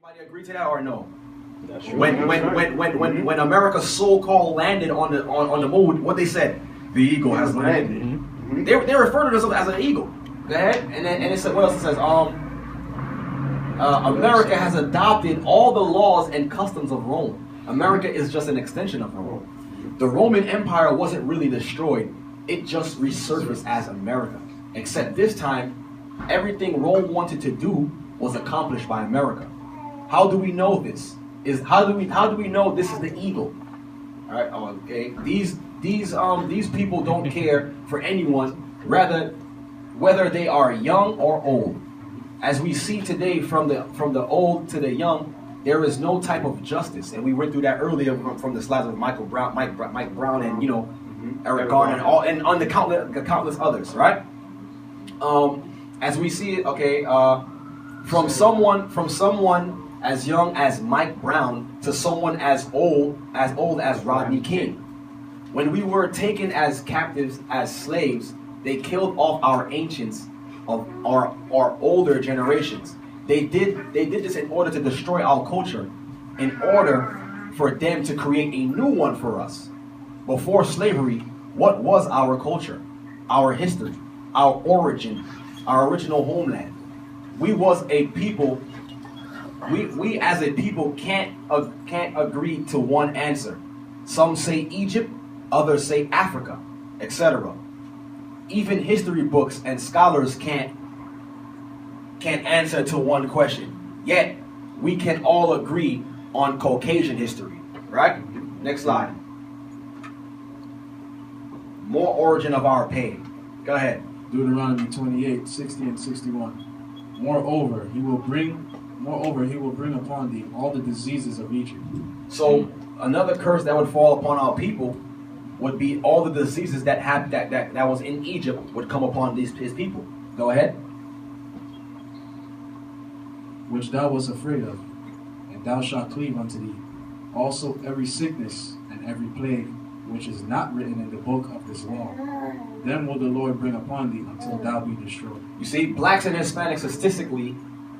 Anybody agree to that or no? That's true. When America so-called landed on the moon, what they said? The eagle has landed. Mm-hmm. They refer to themselves as an eagle. Go ahead, and it said, what else it says? America has adopted all the laws and customs of Rome. America is just an extension of Rome. The Roman Empire wasn't really destroyed; it just resurfaced as America. Except this time, everything Rome wanted to do was accomplished by America. How do we know this? How do we know this is the eagle? All right, okay. These people don't care for anyone, rather whether they are young or old. As we see today, from the old to the young, there is no type of justice, and we went through that earlier from the slides of Mike Brown, and Eric Garner, and on the countless others, right? As we see it, okay, from someone as young as Mike Brown to someone as old as Rodney King. When we were taken as captives, as slaves, they killed off our ancients of our older generations. They did this in order to destroy our culture, in order for them to create a new one for us. Before slavery, what was our culture, our history, our origin, our original homeland? We was a people. We as a people can't agree to one answer. Some say Egypt, others say Africa, etc. Even history books and scholars can't answer to one question. Yet we can all agree on Caucasian history, right? Next slide. More origin of our pain. Go ahead. Deuteronomy 28, 60 and 61. Moreover, he will bring upon thee all the diseases of Egypt. So another curse that would fall upon our people would be all the diseases that was in Egypt would come upon his people. Go ahead. Which thou wast afraid of, and thou shalt cleave unto thee. Also every sickness and every plague which is not written in the book of this law, then will the Lord bring upon thee until thou be destroyed. You see, blacks and Hispanics statistically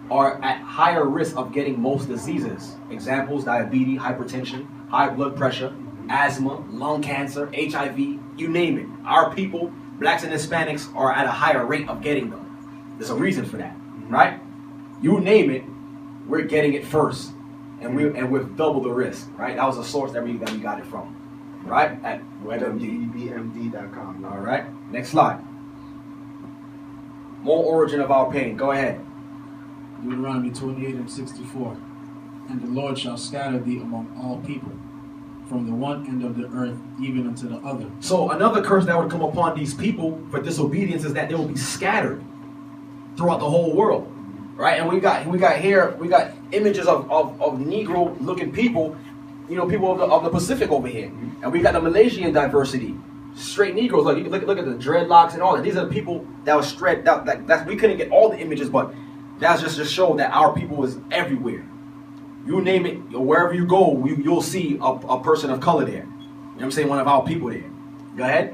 are at higher risk of getting most diseases. Examples: diabetes, hypertension, high blood pressure, asthma, lung cancer, HIV, you name it. Our people, blacks and Hispanics, are at a higher rate of getting them. There's a reason for that, right? You name it, we're getting it first, and with double the risk, right? That was a source that we got it from, right? At WebMD.com. All right, next slide. More origin of our pain. Go ahead. Deuteronomy 28 and 64. And the Lord shall scatter thee among all people, from the one end of the earth even unto the other. So another curse that would come upon these people for disobedience is that they will be scattered throughout the whole world, right? And we got images of Negro looking people, people of the Pacific over here, and we got the Malaysian diversity, straight Negroes. Like you can look at the dreadlocks and all that. These are the people that was straight. That we couldn't get all the images, but that's just to show that our people is everywhere. You name it, wherever you go, you'll see a person of color there. You know what I'm saying? One of our people there. Go ahead.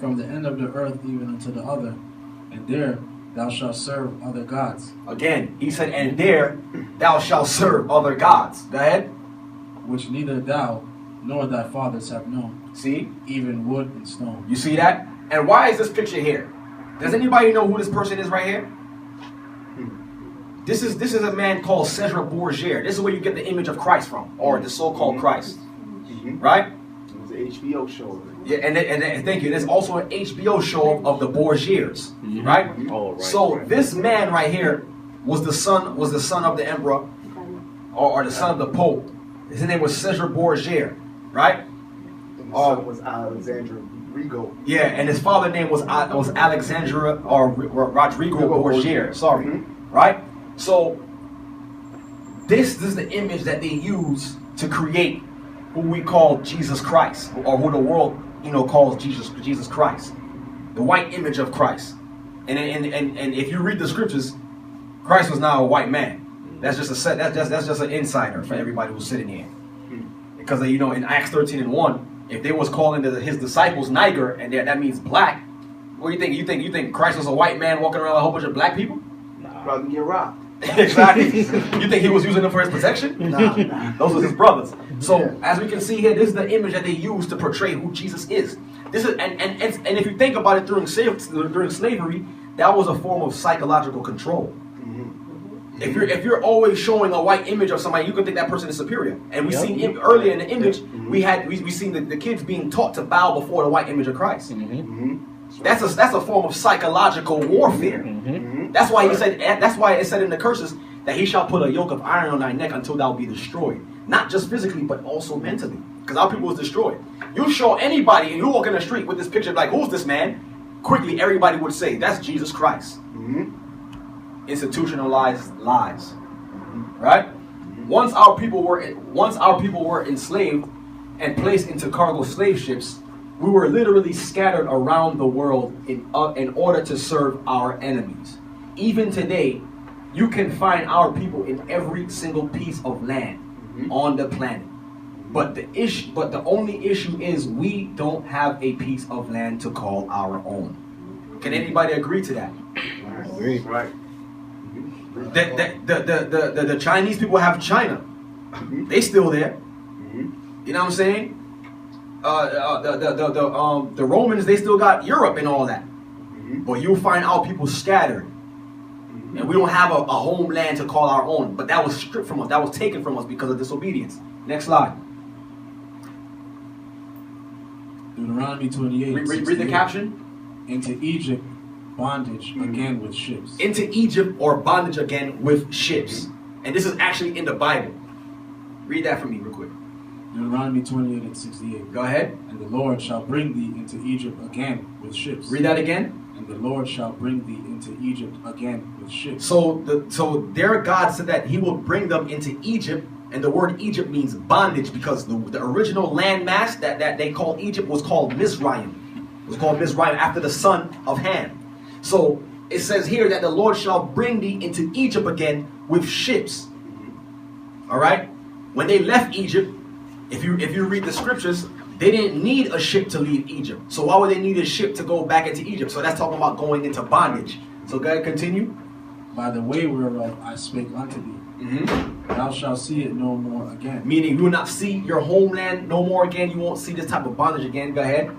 From the end of the earth even unto the other, and there thou shalt serve other gods. Again, he said, and there thou shalt serve other gods. Go ahead. Which neither thou nor thy fathers have known. See? Even wood and stone. You see that? And why is this picture here? Does anybody know who this person is right here? This is a man called Cesar Borgia. This is where you get the image of Christ from, or the so-called Christ, right? It was an HBO show. Yeah, and thank you. There's also an HBO show of the Borgias, right? Oh, right. So this man right here was the son of the emperor, or the son of the pope. His name was Cesar Borgia, right? And his son was Alexandra Rigo. Yeah, and his father's name was Alexandra or Rodrigo Borgia. Sorry, right? So this is the image that they use to create who we call Jesus Christ, or who the world calls Jesus Christ, the white image of Christ. And if you read the scriptures, Christ was not a white man. That's just an insider for everybody who's sitting here, because in Acts 13 and 1, if they was calling his disciples Niger, and that means black, what do you think? You think Christ was a white man walking around with a whole bunch of black people? Probably get robbed. Exactly. You think he was using them for his protection? Nah. Those were his brothers. So Yeah. as we can see here, this is the image that they use to portray who Jesus is. This is and if you think about it during slavery, that was a form of psychological control. If you're always showing a white image of somebody, you can think that person is superior. And we seen earlier in the image, we seen the kids being taught to bow before the white image of Christ. That's a form of psychological warfare. That's why he said. That's why it said in the curses that he shall put a yoke of iron on thy neck until thou be destroyed, not just physically but also mentally. Because our people was destroyed. You show anybody, and you walk in the street with this picture, like, who's this man? Quickly, everybody would say, that's Jesus Christ. Institutionalized lies, right? Once our people were enslaved and placed into cargo slave ships, we were literally scattered around the world in order to serve our enemies. Even today, you can find our people in every single piece of land on the planet. But the only issue is we don't have a piece of land to call our own. Can anybody agree to that? Agree. Right. The Chinese people have China. They still there. You know what I'm saying? The Romans, they still got Europe and all that. But you'll find our people scattered. And we don't have a homeland to call our own. But that was stripped from us. That was taken from us because of disobedience. Next slide. Deuteronomy 28. Read the caption. Into Egypt, bondage again with ships. Into Egypt or bondage again with ships. And this is actually in the Bible. Read that for me real quick. Deuteronomy 28 and 68. Go ahead. And the Lord shall bring thee into Egypt again with ships. Read that again. And the Lord shall bring thee into Egypt again with ships. So their God said that he will bring them into Egypt. And the word Egypt means bondage because the original landmass that they called Egypt was called Mizraim. It was called Mizraim after the son of Ham. So it says here that the Lord shall bring thee into Egypt again with ships. All right? When they left Egypt, if you read the scriptures, they didn't need a ship to leave Egypt. So why would they need a ship to go back into Egypt? So that's talking about going into bondage. So go ahead, continue. By the way whereof I spake unto thee, thou shalt see it no more again. Meaning you will not see your homeland no more again. You won't see this type of bondage again. Go ahead.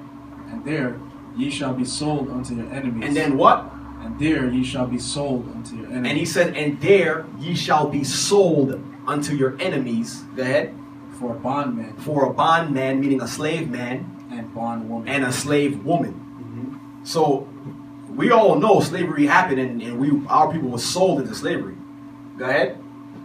And there ye shall be sold unto your enemies. And then what? And there ye shall be sold unto your enemies. And he said, and there ye shall be sold unto your enemies. Go ahead. For a bondman. For a bondman, meaning a slave man. And bondwoman. And a slave woman. So we all know slavery happened and our people were sold into slavery. Go ahead.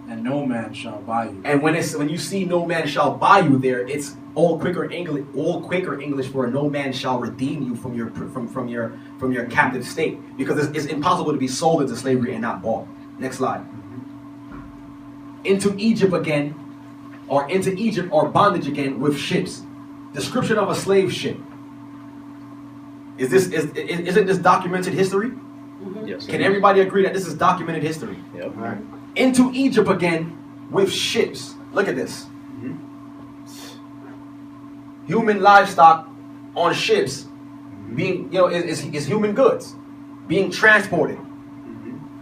And no man shall buy you. And when you see no man shall buy you there, it's old Quaker English for no man shall redeem you from your captive state, because it's impossible to be sold into slavery and not bought. Next slide. Into Egypt or bondage again with ships. Description of a slave ship. Isn't this documented history? Yes. Can everybody agree that this is documented history? Yep. Right. Into Egypt again with ships. Look at this. Human livestock on ships being, is human goods being transported.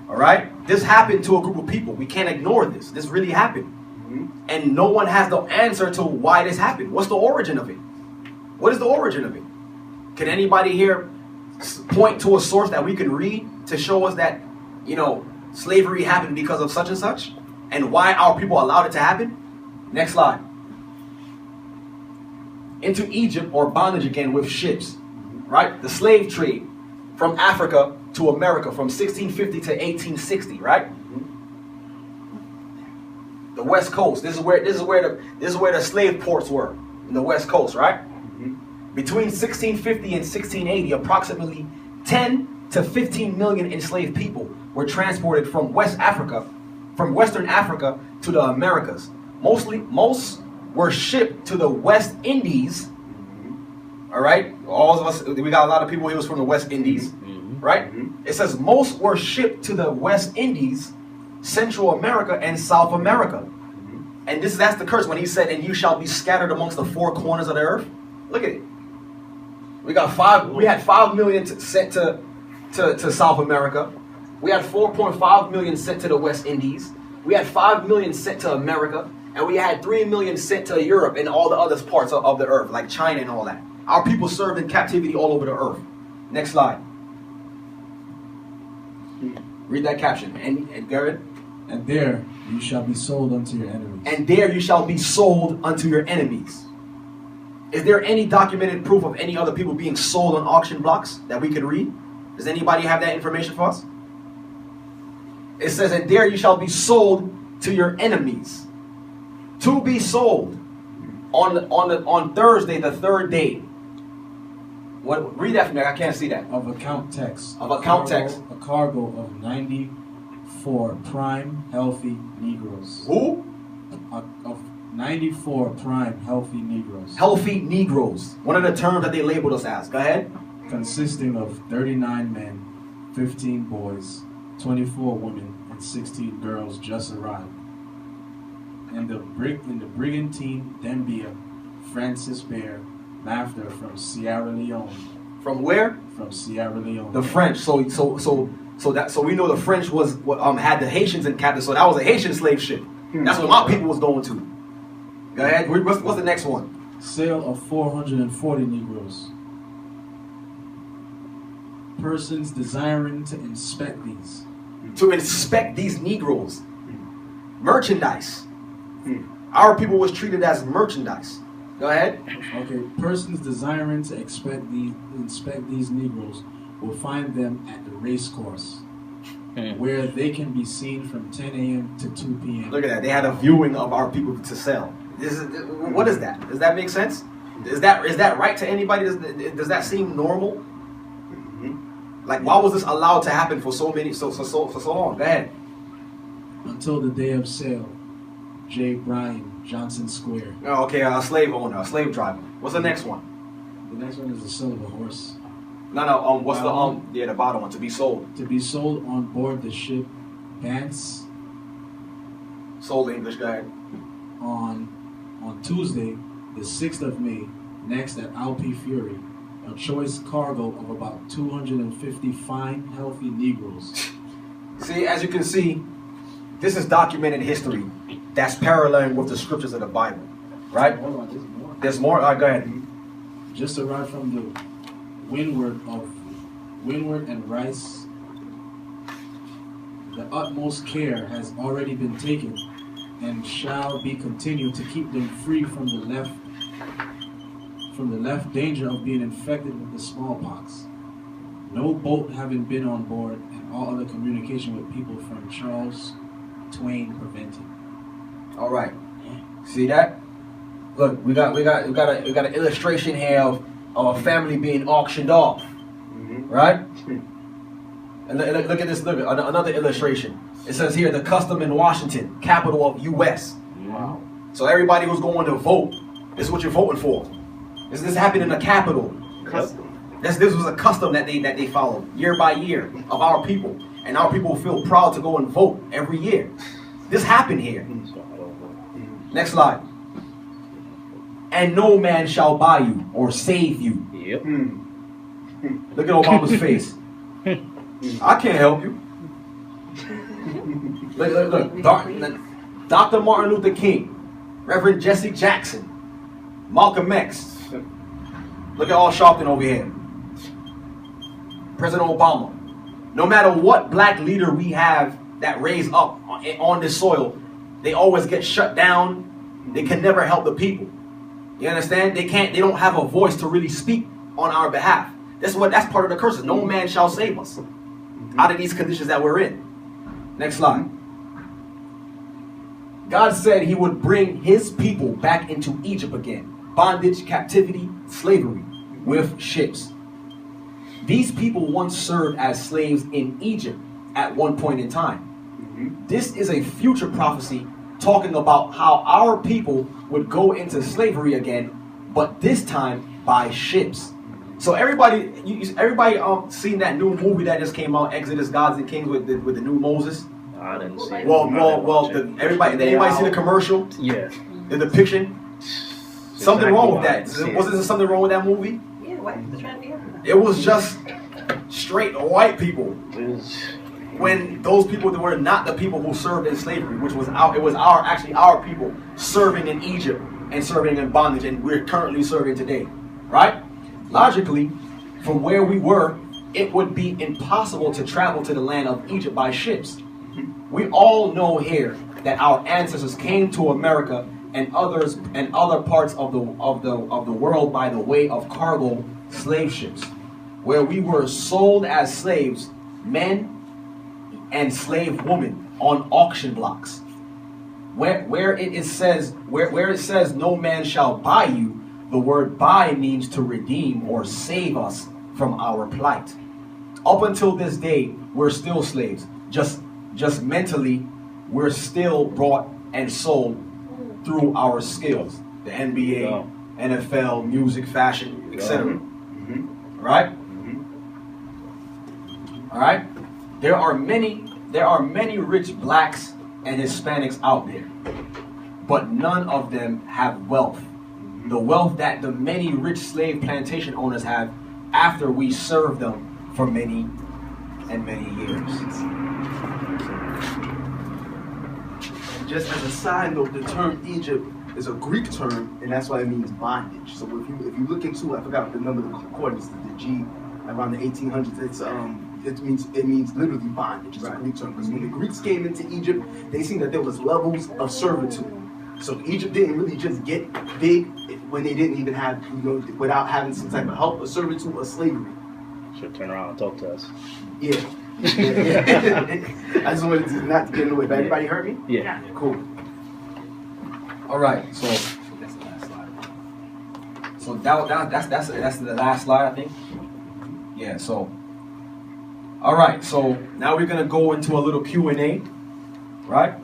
All right? This happened to a group of people. We can't ignore this. This really happened. And no one has the answer to why this happened. What's the origin of it? What is the origin of it? Can anybody here point to a source that we can read to show us that, slavery happened because of such and such? And why our people allowed it to happen? Next slide. Into Egypt or bondage again with ships. Right? The slave trade from Africa to America from 1650 to 1860, right? The West Coast. This is where the slave ports were in the West Coast, right? Between 1650 and 1680, approximately 10 to 15 million enslaved people were transported from Western Africa to the Americas. Most were shipped to the West Indies. All right, all of us, we got a lot of people here was from the West Indies, right? It says most were shipped to the West Indies, Central America, and South America. And that's the curse when he said, "And you shall be scattered amongst the four corners of the earth." Look at it. We had 5 million sent to South America, We had 4.5 million sent to the West Indies. We had 5 million sent to America. And we had 3 million sent to Europe and all the other parts of the earth, like China and all that. Our people served in captivity all over the earth. Next slide. Read that caption. And Garrett? And there you shall be sold unto your enemies. And there you shall be sold unto your enemies. Is there any documented proof of any other people being sold on auction blocks that we could read? Does anybody have that information for us? It says, and there you shall be sold to your enemies. To be sold on Thursday, the third day. What? Read that for me. I can't see that. Of account text. Of account text. A cargo of 94 prime healthy Negroes. Who? Of 94 prime healthy Negroes. Healthy Negroes. One of the terms that they labeled us as. Go ahead. Consisting of 39 men, 15 boys, 24 women, and 16 girls just arrived. And the brigantine Dembia, Francis Bear, Laughter from Sierra Leone. From where? From Sierra Leone. The French. So we know the French was had the Haitians in captivity. So that was a Haitian slave ship. That's what my people was going to. Go ahead. What's the next one? Sale of 440 Negroes. Persons desiring to inspect these. To inspect these Negroes. Merchandise. Our people was treated as merchandise. Go ahead. Okay, persons desiring to inspect these Negroes will find them at the race course, where they can be seen from 10 a.m. to 2 p.m. Look at that. They had a viewing of our people to sell. What is that? Does that make sense? Is that right to anybody? Does that seem normal? Like, why was this allowed to happen for so long? Go ahead. Until the day of sale. J. Bryan, Johnson Square. Oh, okay, a slave owner, a slave driver. What's the next one? The next one is the sale of a horse. No. What's the bottom one? To be sold. To be sold on board the ship Bance. Sold English, go ahead. On Tuesday, the 6th of May, next at Alpe Fury, a choice cargo of about 250 fine, healthy Negroes. See, as you can see, this is documented history that's paralleling with the scriptures of the Bible, right? Hold on, there's more. All right, go ahead. Just arrived from the Windward and Rice. The utmost care has already been taken and shall be continued to keep them free from the left danger of being infected with the smallpox. No boat having been on board, and all other communication with people from Charles Twain prevented. All right. See that? Look, we got an illustration here of a family being auctioned off, right? And look at this. Look, another illustration. It says here, the custom in Washington, capital of U.S. Wow. So everybody who's going to vote, this is what you're voting for. This happened in the capital. Custom. This was a custom that they followed year by year of our people, and our people feel proud to go and vote every year. This happened here. Next slide. And no man shall buy you or save you. Yep. Look at Obama's face. I can't help you. Look. Dr. Martin Luther King, Reverend Jesse Jackson, Malcolm X. Look at Al Sharpton over here. President Obama. No matter what black leader we have that raise up on this soil, they always get shut down. They can never help the people. You understand? They don't have a voice to really speak on our behalf. That's part of the curses. No man shall save us out of these conditions that we're in. Next slide. God said he would bring his people back into Egypt again. Bondage, captivity, slavery with ships. These people once served as slaves in Egypt at one point in time. This is a future prophecy talking about how our people would go into slavery again, but this time by ships. So everybody seen that new movie that just came out, Exodus, Gods and Kings, with the new Moses? I didn't see it. Anybody see the commercial? Yeah. The depiction? Something wrong with that. Wasn't there something wrong with that movie? Yeah, white people trying to be everything. It was just straight white people. when those people that were not the people who served in slavery, which was our people serving in Egypt and serving in bondage, and we're currently serving today, right? Logically, from where we were, it would be impossible to travel to the land of Egypt by ships. We all know here that our ancestors came to America and other parts of the world by the way of cargo slave ships, where we were sold as slaves, men and slave women, on auction blocks. Where it says no man shall buy you, the word buy means to redeem or save us from our plight. Up until this day, we're still slaves. Just mentally, we're still bought and sold through our skills. The NBA, NFL, music, fashion, etc. Right? All right? There are many rich blacks and Hispanics out there, but none of them have wealth. The wealth that the many rich slave plantation owners have after we serve them for many and many years. Just as a side note, the term Egypt is a Greek term, and that's why it means bondage. So if you look into, I forgot the number of the concordance, the G, around the 1800s, it means literally bondage. It's a Greek term, because when the Greeks came into Egypt, they seen that there was levels of servitude. So Egypt didn't really just get big when they didn't even have, without having some type of help or servitude or slavery. Should turn around and talk to us. Yeah. I just wanted to not to get in the way, but everybody heard me? Yeah. Cool. All right, so that's the last slide. So that's the last slide, I think. Yeah. So, all right. So now we're gonna go into a little Q&A, right?